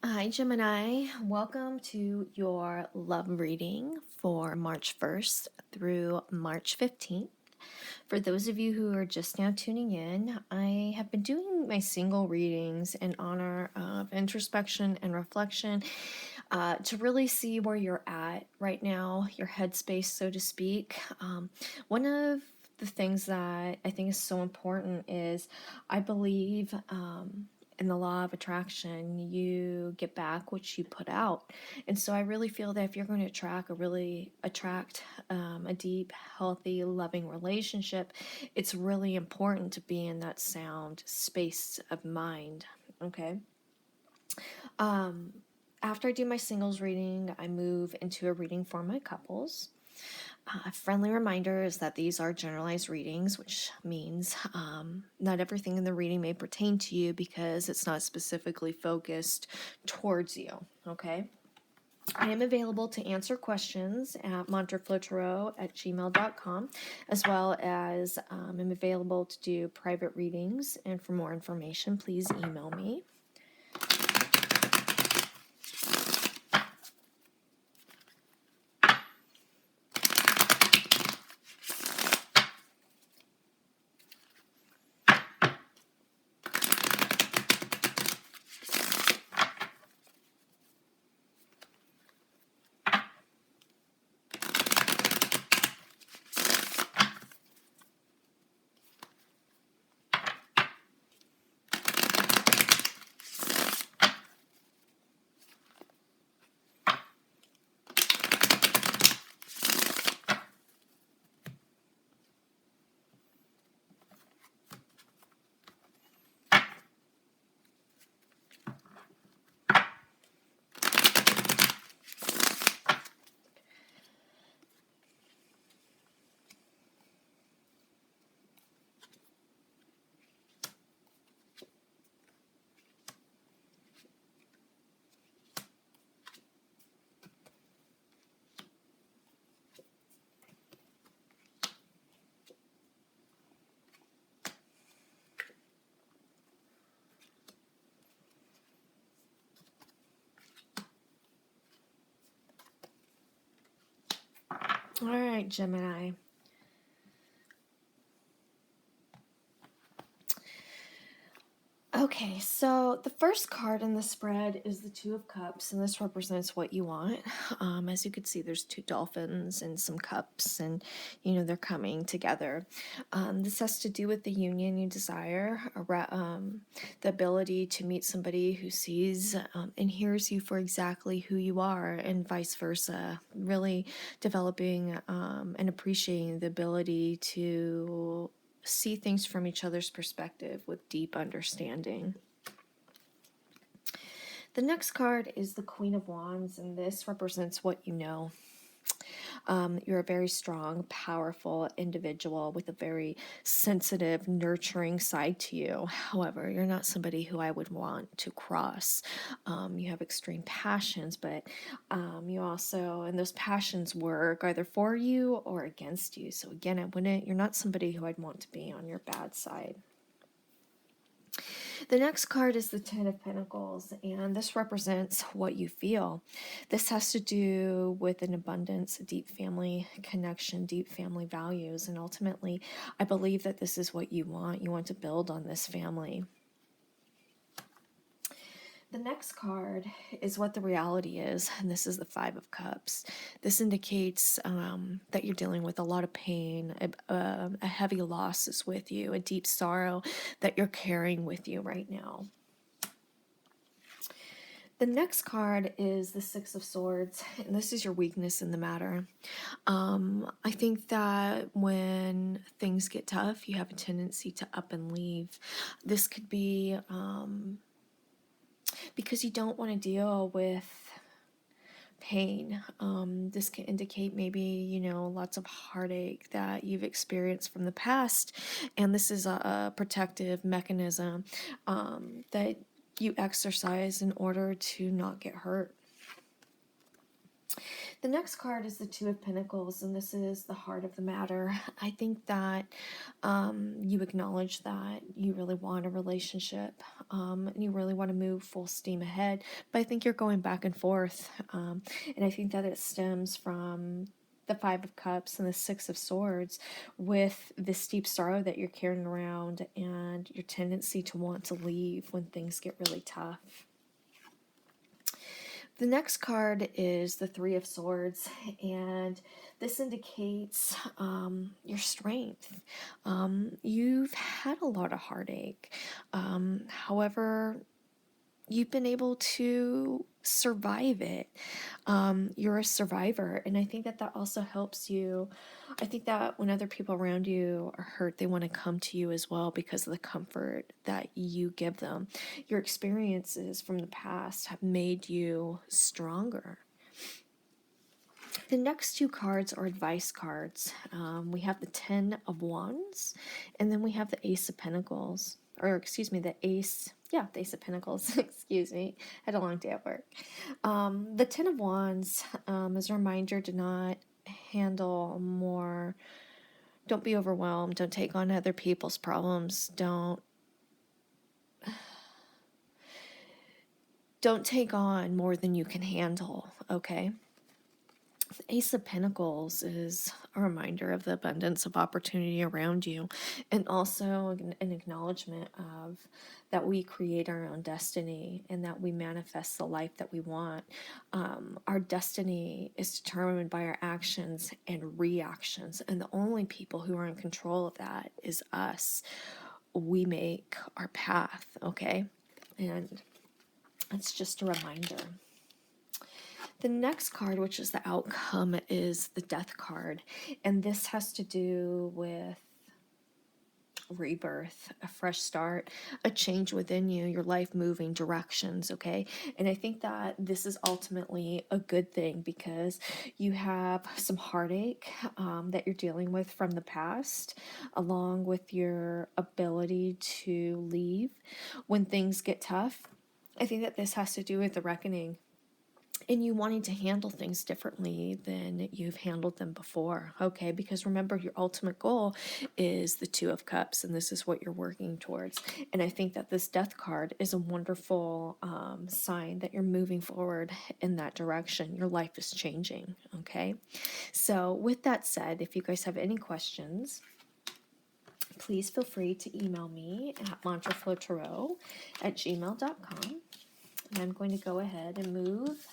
Hi, Gemini. Welcome to your love reading for March 1st through March 15th. For those of you who are just now tuning in, I have been doing my single readings in honor of introspection and reflection to really see where you're at right now, your headspace, so to speak. One of the things that I think is so important is I believe in the law of attraction, you get back what you put out. And so I really feel that if you're going to attract a deep, healthy, loving relationship, it's really important to be in that sound space of mind. Okay. After I do my singles reading, I move into a reading for my couples. A friendly reminder is that these are generalized readings, which means not everything in the reading may pertain to you because it's not specifically focused towards you, okay? I am available to answer questions at montreflotarot@gmail.com, as well as I'm available to do private readings, and for more information, please email me. All right, Gemini. Okay, so the first card in the spread is the Two of Cups, and this represents what you want. As you can see, there's two dolphins and some cups, and they're coming together. This has to do with the union you desire, the ability to meet somebody who sees and hears you for exactly who you are, and vice versa. Really developing and appreciating the ability to see things from each other's perspective with deep understanding. The next card is the Queen of Wands, and this represents what you know. You're a very strong, powerful individual with a very sensitive, nurturing side to you. However, you're not somebody who I would want to cross. You have extreme passions, but you also, and those passions work either for you or against you. So again, you're not somebody who I'd want to be on your bad side. The next card is the Ten of Pentacles, and this represents what you feel. This has to do with an abundance, a deep family connection, deep family values, and ultimately, I believe that this is what you want. You want to build on this family. The next card is what the reality is, and this is the Five of Cups. This indicates that you're dealing with a lot of pain, a heavy loss is with you, a deep sorrow that you're carrying with you right now. The next card is the Six of Swords, and this is your weakness in the matter. I think that when things get tough, you have a tendency to up and leave. This could be because you don't want to deal with pain. This can indicate maybe, lots of heartache that you've experienced from the past, and this is a protective mechanism that you exercise in order to not get hurt. The next card is the Two of Pentacles, and this is the heart of the matter. I think that you acknowledge that you really want a relationship, and you really want to move full steam ahead, but I think you're going back and forth, and I think that it stems from the Five of Cups and the Six of Swords, with this deep sorrow that you're carrying around and your tendency to want to leave when things get really tough. The next card is the Three of Swords, and this indicates your strength. You've had a lot of heartache. However, you've been able to survive it. You're a survivor, and I think that that also helps you. I think that when other people around you are hurt, they want to come to you as well because of the comfort that you give them. Your experiences from the past have made you stronger. The next two cards are advice cards. We have the Ten of Wands, and then we have the Ace of Pentacles. Or, excuse me, the Ace of Pentacles, excuse me, had a long day at work. The Ten of Wands is a reminder to not don't be overwhelmed, don't take on other people's problems, don't take on more than you can handle, okay? The Ace of Pentacles is a reminder of the abundance of opportunity around you, and also an acknowledgement of that we create our own destiny and that we manifest the life that we want. Our destiny is determined by our actions and reactions, and the only people who are in control of that is us. We make our path, okay? And it's just a reminder. The next card, which is the outcome, is the Death card. And this has to do with rebirth, a fresh start, a change within you, your life moving directions, okay? And I think that this is ultimately a good thing because you have some heartache that you're dealing with from the past, along with your ability to leave when things get tough. I think that this has to do with the reckoning and you wanting to handle things differently than you've handled them before, okay? Because remember, your ultimate goal is the Two of Cups, and this is what you're working towards. And I think that this Death card is a wonderful sign that you're moving forward in that direction. Your life is changing, okay? So with that said, if you guys have any questions, please feel free to email me at mantraflowtarot@gmail.com. And I'm going to go ahead and move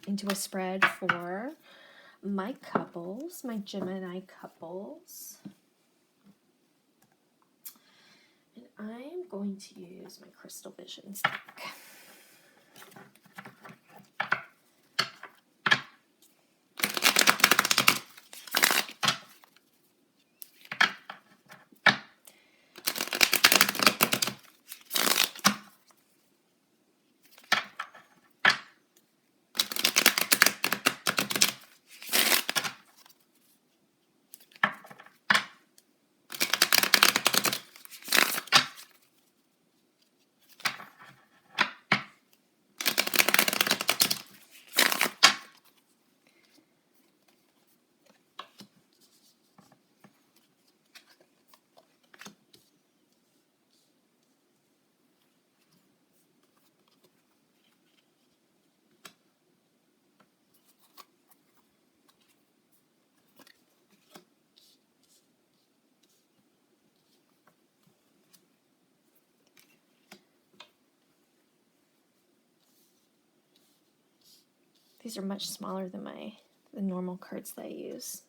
into a spread for my couples, my Gemini couples. And I'm going to use my Crystal Visions deck. These are much smaller than the normal cards that I use.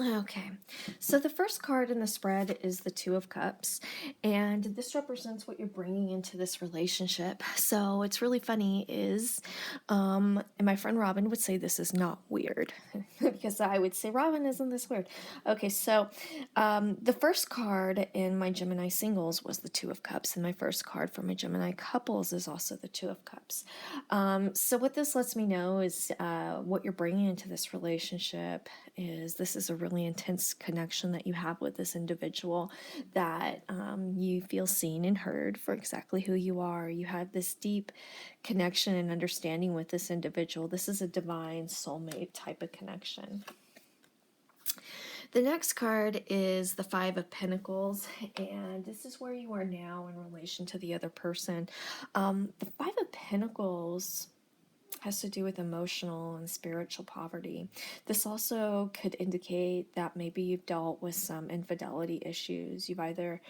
Okay, so the first card in the spread is the Two of Cups, and this represents what you're bringing into this relationship. So what's really funny is, and my friend Robin would say this is not weird, because I would say, Robin, isn't this weird? Okay, so the first card in my Gemini singles was the Two of Cups, and my first card for my Gemini couples is also the Two of Cups. So what this lets me know is what you're bringing into this relationship is this is a really intense connection that you have with this individual, that you feel seen and heard for exactly who you are. You have this deep connection and understanding with this individual. This is a divine soulmate type of connection. The next card is the Five of Pentacles, and this is where you are now in relation to the other person. The Five of Pentacles has to do with emotional and spiritual poverty. This also could indicate that maybe you've dealt with some infidelity issues. You've either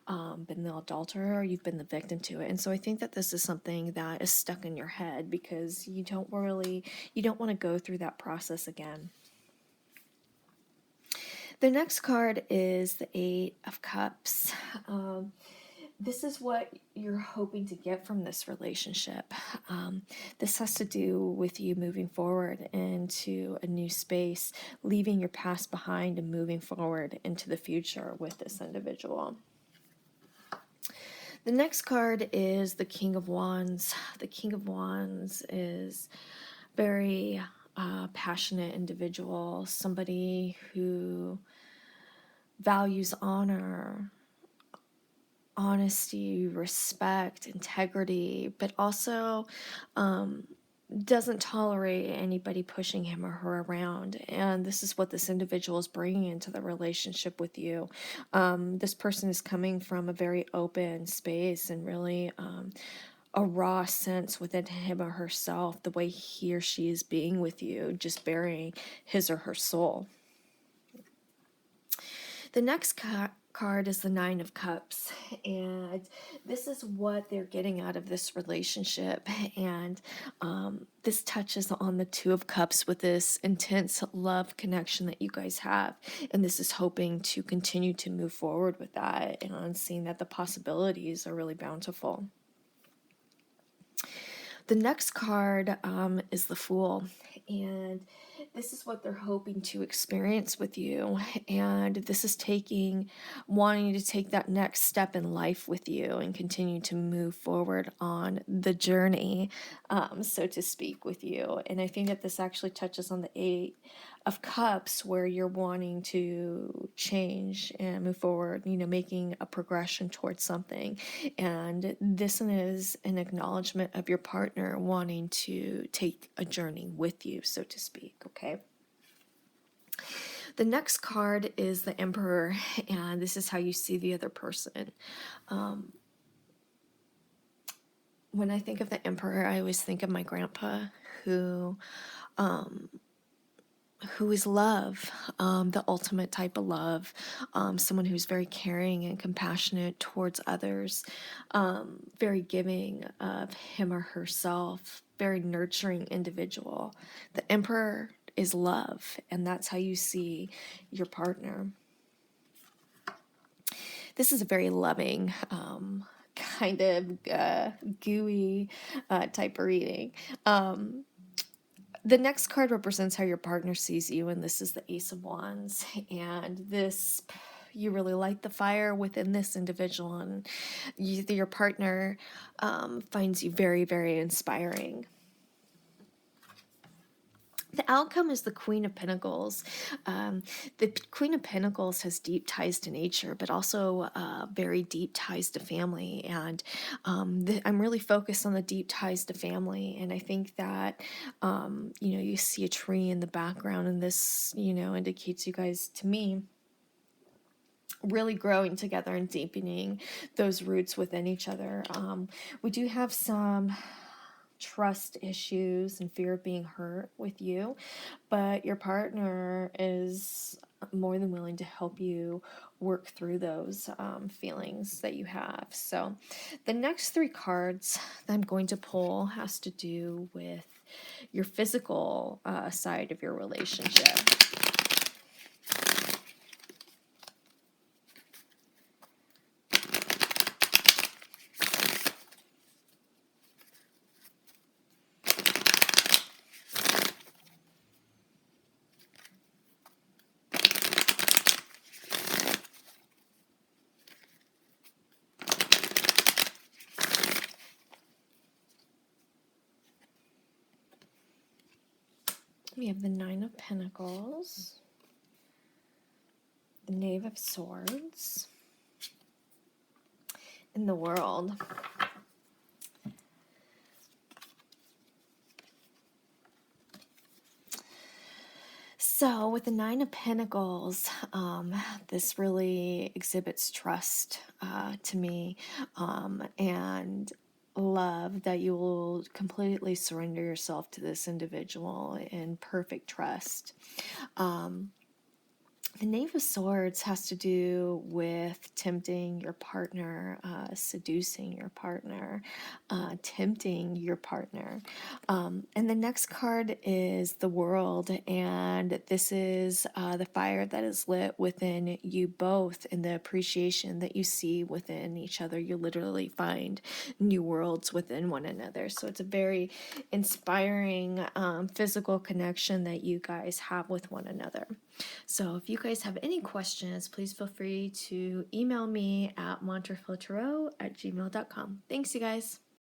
been the adulterer or you've been the victim to it. And so I think that this is something that is stuck in your head because you don't want to go through that process again. The next card is the Eight of Cups. This is what you're hoping to get from this relationship. This has to do with you moving forward into a new space, leaving your past behind and moving forward into the future with this individual. The next card is the King of Wands. The King of Wands is very passionate individual, somebody who values honor, honesty, respect, integrity, but also doesn't tolerate anybody pushing him or her around. And this is what this individual is bringing into the relationship with you. This person is coming from a very open space and really a raw sense within him or herself, the way he or she is being with you, just bearing his or her soul. The next card is the Nine of Cups, and this is what they're getting out of this relationship. And this touches on the Two of Cups with this intense love connection that you guys have, and this is hoping to continue to move forward with that and seeing that the possibilities are really bountiful. The next card is the Fool, and this is what they're hoping to experience with you, and this is wanting to take that next step in life with you and continue to move forward on the journey, so to speak, with you. And I think that this actually touches on the Eight of Cups, where you're wanting to change and move forward, making a progression towards something. And this is an acknowledgement of your partner wanting to take a journey with you, so to speak, okay? The next card is the Emperor, and this is how you see the other person. When I think of the Emperor, I always think of my grandpa, who is love, the ultimate type of love, someone who's very caring and compassionate towards others, very giving of him or herself, very nurturing individual. The Emperor is love, and that's how you see your partner. This is a very loving, kind of gooey type of reading. The next card represents how your partner sees you, and this is the Ace of Wands. And this, you really light the fire within this individual, and your partner finds you very, very inspiring. The outcome is the Queen of Pentacles. The Queen of Pentacles has deep ties to nature, but also very deep ties to family. And I'm really focused on the deep ties to family. And I think that, you see a tree in the background, and this, indicates you guys, to me, really growing together and deepening those roots within each other. We do have some trust issues and fear of being hurt with you, but your partner is more than willing to help you work through those feelings that you have. So the next three cards that I'm going to pull has to do with your physical side of your relationship. We have the Nine of Pentacles, the Knave of Swords, and the World. So with the Nine of Pentacles, this really exhibits trust to me, and love, that you will completely surrender yourself to this individual in perfect trust. The Knave of Swords has to do with tempting your partner, seducing your partner, tempting your partner. And the next card is the World, and this is the fire that is lit within you both, and the appreciation that you see within each other. You literally find new worlds within one another. So it's a very inspiring physical connection that you guys have with one another. So if you guys have any questions, please feel free to email me at montrefiltarot@gmail.com. Thanks, you guys.